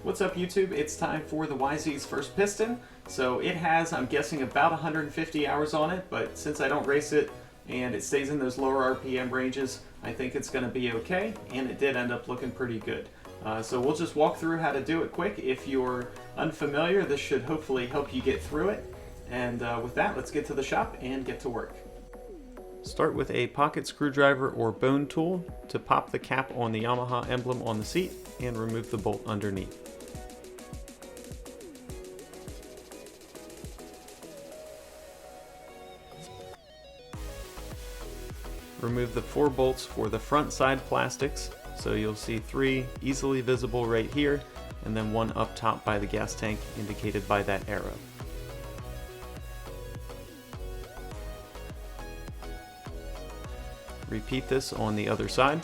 What's up YouTube? It's time for the YZ's first piston. So it has, I'm guessing, about 150 hours on it, but since I don't race it and it stays in those lower RPM ranges, I think it's going to be okay, and it did end up looking pretty good. So we'll just walk through how to do it quick. If you're unfamiliar, this should hopefully help you get through it. And with that, let's get to the shop and get to work. Start with a pocket screwdriver or bone tool to pop the cap on the Yamaha emblem on the seat and remove the bolt underneath. Remove the 4 bolts for the front side plastics, so you'll see 3 easily visible right here, and then 1 up top by the gas tank indicated by that arrow. Repeat this on the other side.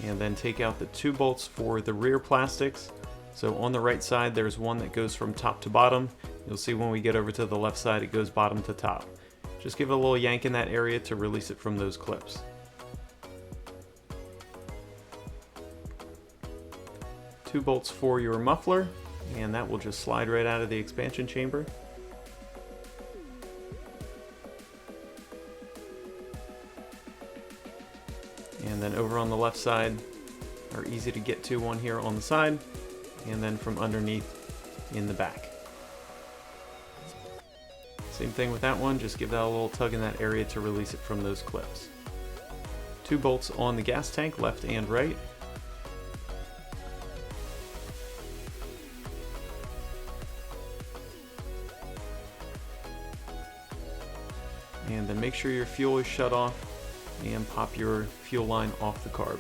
And then take out the 2 bolts for the rear plastics. So on the right side there's one that goes from top to bottom. You'll see when we get over to the left side it goes bottom to top. Just give it a little yank in that area to release it from those clips. Two bolts for your muffler, and that will just slide right out of the expansion chamber. And then over on the left side are easy to get to, one here on the side, and then from underneath in the back. Same thing with that one, just give that a little tug in that area to release it from those clips. 2 bolts on the gas tank, left and right. And then make sure your fuel is shut off and pop your fuel line off the carb.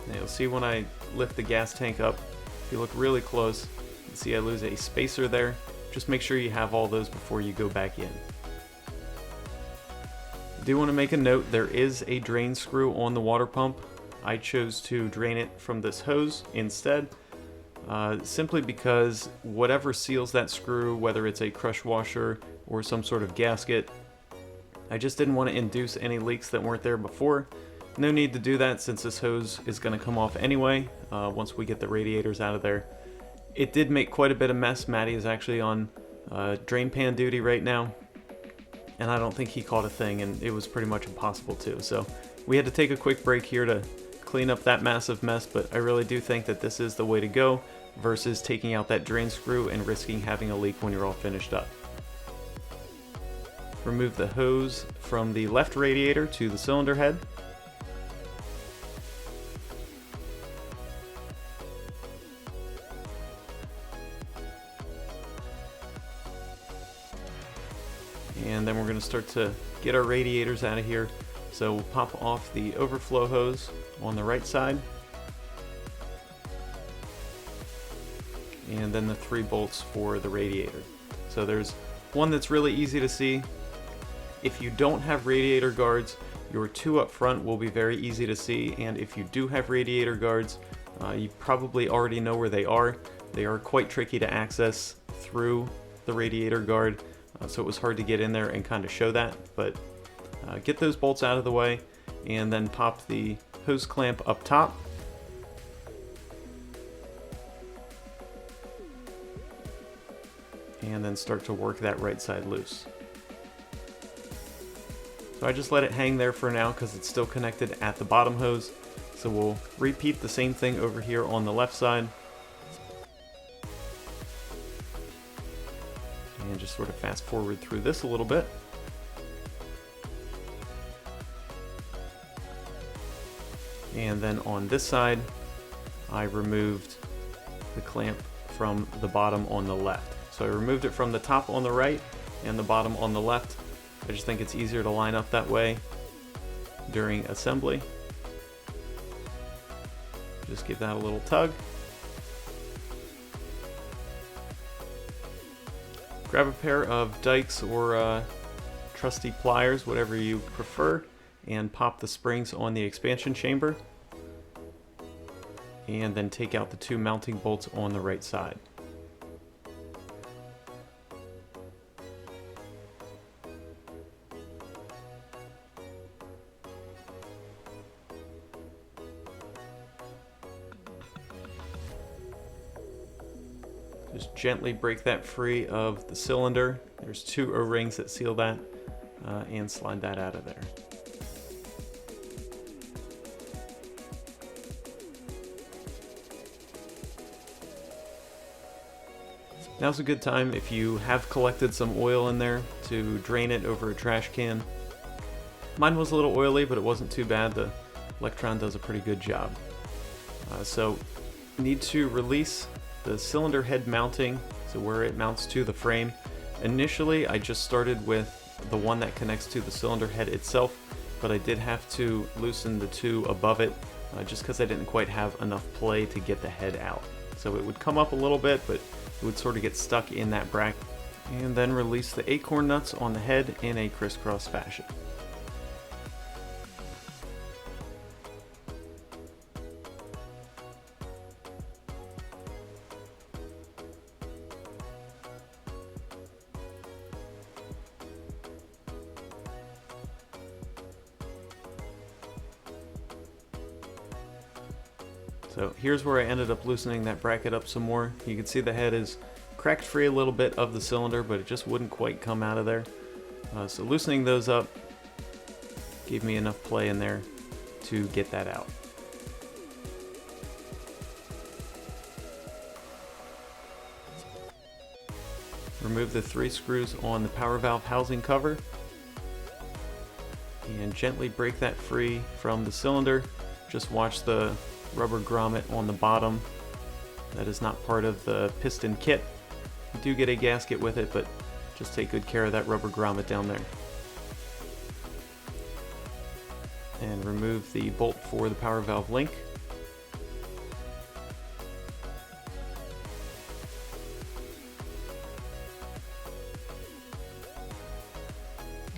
Now you'll see when I lift the gas tank up, if you look really close, see I lose a spacer there. Just make sure you have all those before you go back in. I do want to make a note, there is a drain screw on the water pump. I chose to drain it from this hose instead, simply because whatever seals that screw, whether it's a crush washer or some sort of gasket, I just didn't want to induce any leaks that weren't there before. No need to do that since this hose is going to come off anyway once we get the radiators out of there. It did make quite a bit of mess. Matty is actually on drain pan duty right now, and I don't think he caught a thing, and it was pretty much impossible to. So we had to take a quick break here to clean up that massive mess, but I really do think that this is the way to go versus taking out that drain screw and risking having a leak when you're all finished up. Remove the hose from the left radiator to the cylinder head. And then we're going to start to get our radiators out of here. So we'll pop off the overflow hose on the right side. And then the 3 bolts for the radiator. So there's one that's really easy to see. If you don't have radiator guards, your 2 up front will be very easy to see. And if you do have radiator guards, you probably already know where they are. They are quite tricky to access through the radiator guard. So it was hard to get in there and kind of show that, but get those bolts out of the way and then pop the hose clamp up top. And then start to work that right side loose. So I just let it hang there for now because it's still connected at the bottom hose. So we'll repeat the same thing over here on the left side. And just sort of fast forward through this a little bit. And then on this side, I removed the clamp from the bottom on the left. So I removed it from the top on the right and the bottom on the left. I just think it's easier to line up that way during assembly. Just give that a little tug. Grab a pair of dikes or trusty pliers, whatever you prefer, and pop the springs on the expansion chamber, and then take out the 2 mounting bolts on the right side. Just gently break that free of the cylinder. There's 2 O-rings that seal that, and slide that out of there. Now's a good time, if you have collected some oil in there, to drain it over a trash can. Mine was a little oily, but it wasn't too bad. The Electron does a pretty good job. So need to release the cylinder head mounting, so where it mounts to the frame. Initially I just started with the one that connects to the cylinder head itself, but I did have to loosen the 2 above it, just because I didn't quite have enough play to get the head out. So it would come up a little bit, but it would sort of get stuck in that bracket. And then release the acorn nuts on the head in a crisscross fashion. So here's where I ended up loosening that bracket up some more. You can see the head is cracked free a little bit of the cylinder, but it just wouldn't quite come out of there. So loosening those up gave me enough play in there to get that out. Remove the 3 screws on the power valve housing cover and gently break that free from the cylinder. Just watch the rubber grommet on the bottom. That is not part of the piston kit. You do get a gasket with it, but just take good care of that rubber grommet down there. And remove the bolt for the power valve link.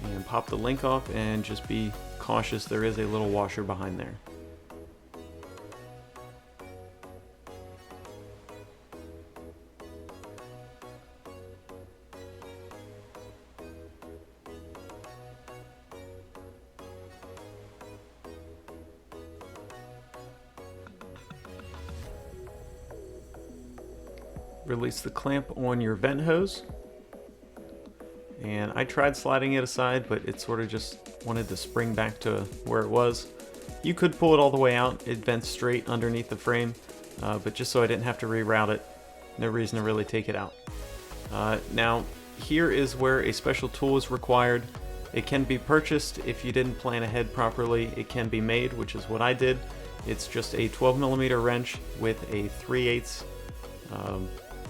And pop the link off, and just be cautious, there is a little washer behind there. Release the clamp on your vent hose, and I tried sliding it aside, but it sort of just wanted to spring back to where it was. You could pull it all the way out, it vents straight underneath the frame, but just so I didn't have to reroute it, no reason to really take it out. Now here is where a special tool is required. It can be purchased if you didn't plan ahead properly. It can be made, which is what I did. It's just a 12mm wrench with a 3/8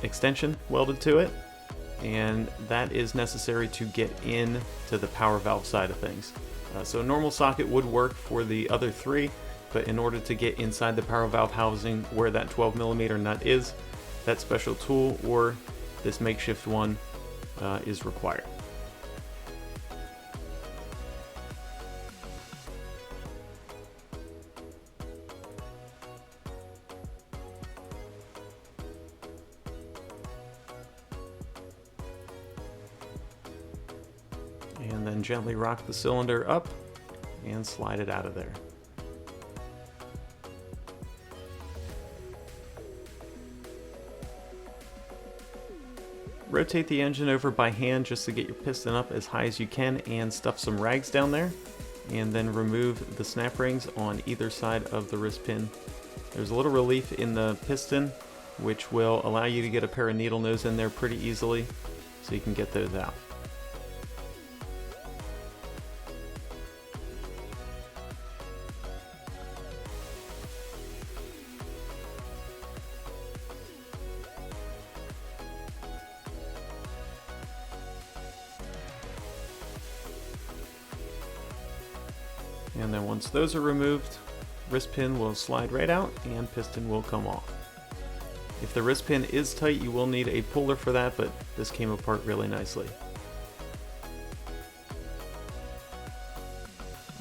extension welded to it, and that is necessary to get in to the power valve side of things. So a normal socket would work for the other 3, but in order to get inside the power valve housing where that 12mm nut is, that special tool or this makeshift one is required. And then gently rock the cylinder up and slide it out of there. Rotate the engine over by hand just to get your piston up as high as you can, and stuff some rags down there, and then remove the snap rings on either side of the wrist pin. There's a little relief in the piston which will allow you to get a pair of needle nose in there pretty easily, so you can get those out. And then once those are removed, wrist pin will slide right out and piston will come off. If the wrist pin is tight, you will need a puller for that, but this came apart really nicely.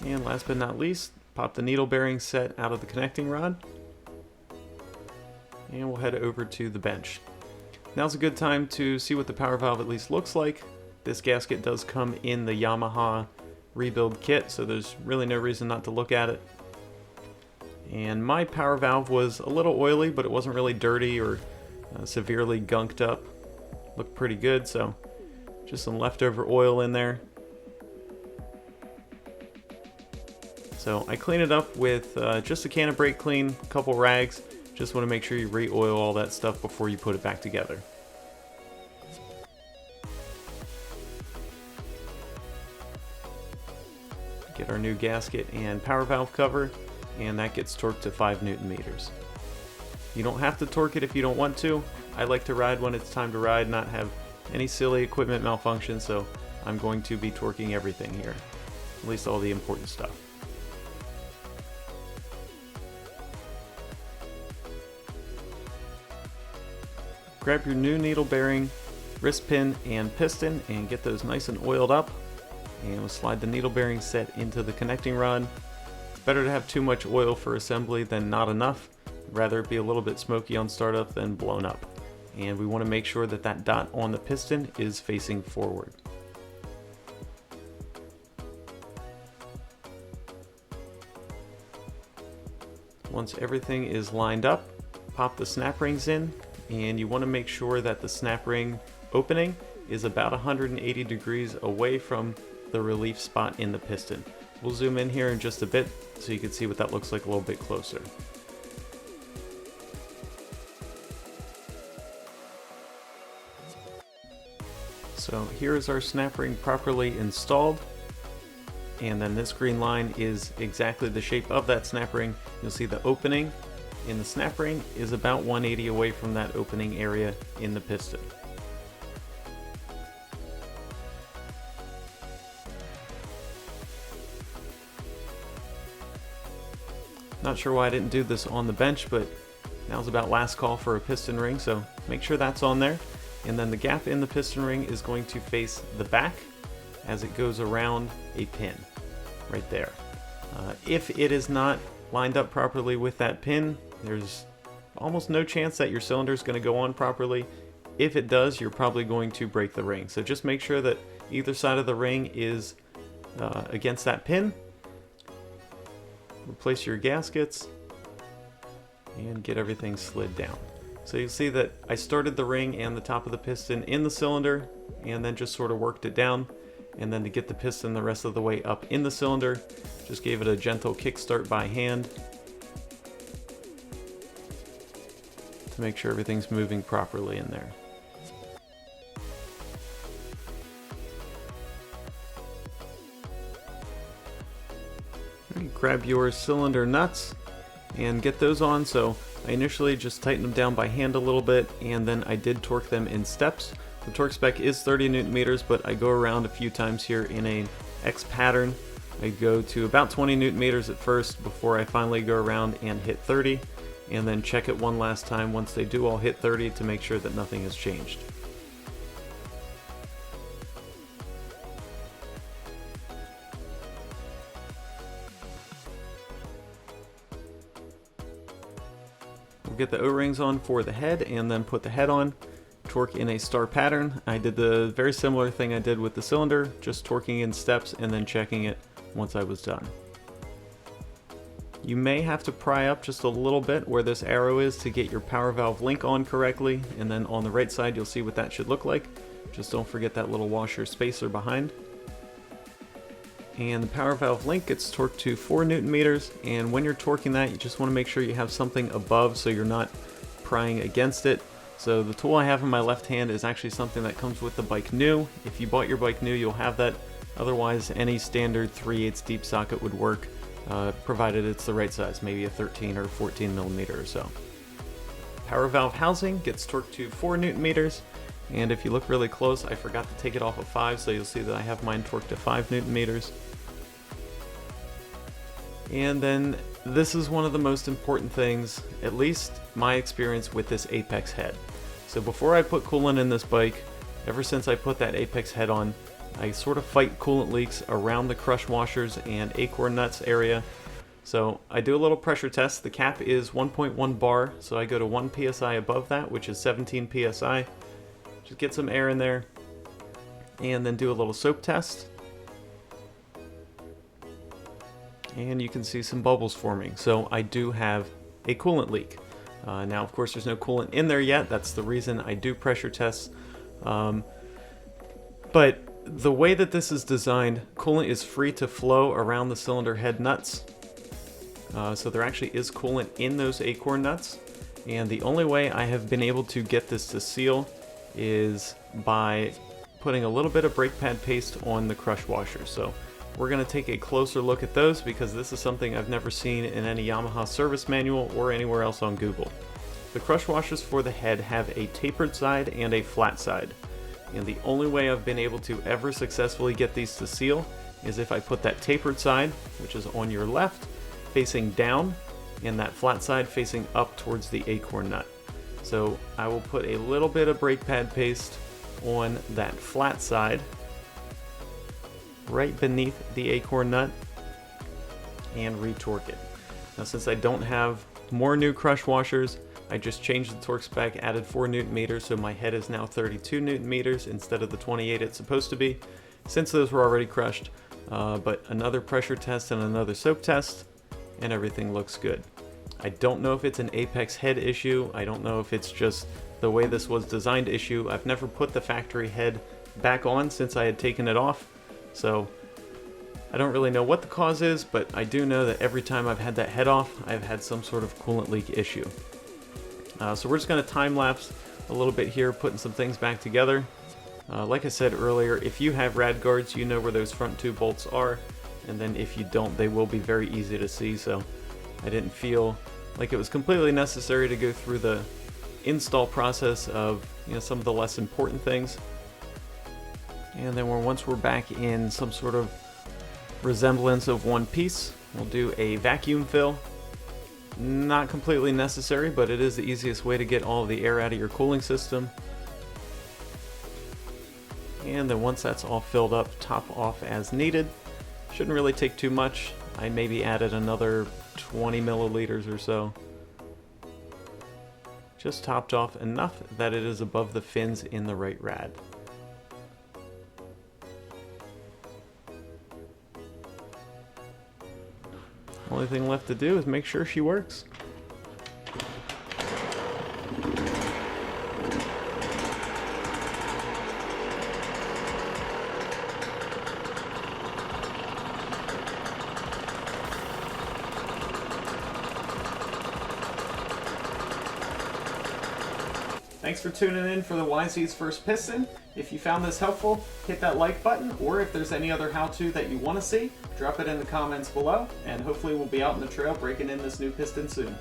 And last but not least, pop the needle bearing set out of the connecting rod. And we'll head over to the bench. Now's a good time to see what the power valve at least looks like. This gasket does come in the Yamaha rebuild kit, so there's really no reason not to look at it. And my power valve was a little oily, but it wasn't really dirty or severely gunked up. Looked pretty good, so just some leftover oil in there. So I clean it up with just a can of brake clean, a couple rags. Just want to make sure you re-oil all that stuff before you put it back together. Get our new gasket and power valve cover, and that gets torqued to 5 Newton meters. You don't have to torque it if you don't want to. I like to ride when it's time to ride, not have any silly equipment malfunction, so I'm going to be torquing everything here, at least all the important stuff. Grab your new needle bearing, wrist pin, and piston and get those nice and oiled up. And we'll slide the needle bearing set into the connecting rod. It's better to have too much oil for assembly than not enough. I'd rather it be a little bit smoky on startup than blown up. And we want to make sure that that dot on the piston is facing forward. Once everything is lined up, pop the snap rings in, and you want to make sure that the snap ring opening is about 180 degrees away from the relief spot in the piston. We'll zoom in here in just a bit so you can see what that looks like a little bit closer. So here is our snap ring properly installed, and then this green line is exactly the shape of that snap ring. You'll see the opening in the snap ring is about 180 away from that opening area in the piston. Not sure why I didn't do this on the bench, but now's about last call for a piston ring, so make sure that's on there. And then the gap in the piston ring is going to face the back as it goes around a pin right there. If it is not lined up properly with that pin, there's almost no chance that your cylinder is going to go on properly. If it does, you're probably going to break the ring. So just make sure that either side of the ring is against that pin. Replace your gaskets and get everything slid down. So you'll see that I started the ring and the top of the piston in the cylinder and then just sort of worked it down. And then to get the piston the rest of the way up in the cylinder, just gave it a gentle kickstart by hand to make sure everything's moving properly in there. Grab your cylinder nuts and get those on. So I initially just tightened them down by hand a little bit, and then I did torque them in steps. The torque spec is 30 Newton meters, but I go around a few times here in a X pattern. I go to about 20 Newton meters at first before I finally go around and hit 30, and then check it one last time once they do all hit 30 to make sure that nothing has changed. We'll get the O-rings on for the head and then put the head on. Torque in a star pattern. I did the very similar thing I did with the cylinder, just torquing in steps and then checking it once I was done. You may have to pry up just a little bit where this arrow is to get your power valve link on correctly, and then on the right side you'll see what that should look like. Just don't forget that little washer spacer behind. And the power valve link gets torqued to 4 Newton meters, and when you're torquing that, you just want to make sure you have something above so you're not prying against it. So the tool I have in my left hand is actually something that comes with the bike new. If you bought your bike new, you'll have that. Otherwise, any standard 3/8 deep socket would work, provided it's the right size, maybe a 13 or 14 millimeter or so. Power valve housing gets torqued to 4 Newton meters. And if you look really close, I forgot to take it off of 5, so you'll see that I have mine torqued to 5 Newton meters. And then this is one of the most important things, at least my experience with this Apex head. So before I put coolant in this bike, ever since I put that Apex head on, I sort of fight coolant leaks around the crush washers and acorn nuts area. So I do a little pressure test. The cap is 1.1 bar, so I go to 1 psi above that, which is 17 psi. Just get some air in there, and then do a little soap test. And you can see some bubbles forming. So I do have a coolant leak. Now, of course, there's no coolant in there yet. That's the reason I do pressure tests. But the way that this is designed, coolant is free to flow around the cylinder head nuts. So there actually is coolant in those acorn nuts. And the only way I have been able to get this to seal is by putting a little bit of brake pad paste on the crush washers. So we're going to take a closer look at those because this is something I've never seen in any Yamaha service manual or anywhere else on Google. The crush washers for the head have a tapered side and a flat side. And the only way I've been able to ever successfully get these to seal is if I put that tapered side, which is on your left, facing down, and that flat side facing up towards the acorn nut. So I will put a little bit of brake pad paste on that flat side, right beneath the acorn nut, and retorque it. Now, since I don't have more new crush washers, I just changed the torque spec, added 4 Newton meters, so my head is now 32 Newton meters instead of the 28 it's supposed to be, since those were already crushed. But another pressure test and another soap test, and everything looks good. I don't know if it's an apex head issue. I don't know if it's just the way this was designed issue. I've never put the factory head back on since I had taken it off, so I don't really know what the cause is, but I do know that every time I've had that head off, I've had some sort of coolant leak issue. So we're just going to time lapse a little bit here, putting some things back together. Like I said earlier, if you have rad guards, you know where those front two bolts are, and then if you don't, they will be very easy to see, so I didn't feel like it was completely necessary to go through the install process of, you know, some of the less important things. And then once we're back in some sort of resemblance of one piece, we'll do a vacuum fill. Not completely necessary, but it is the easiest way to get all of the air out of your cooling system. And then once that's all filled up, top off as needed. Shouldn't really take too much. I maybe added another 20 milliliters or so. Just topped off enough that it is above the fins in the right rad. Only thing left to do is make sure she works. Thanks for tuning in for the YZ's first piston. If you found this helpful, hit that like button, or if there's any other how-to that you want to see, drop it in the comments below, and hopefully we'll be out in the trail breaking in this new piston soon.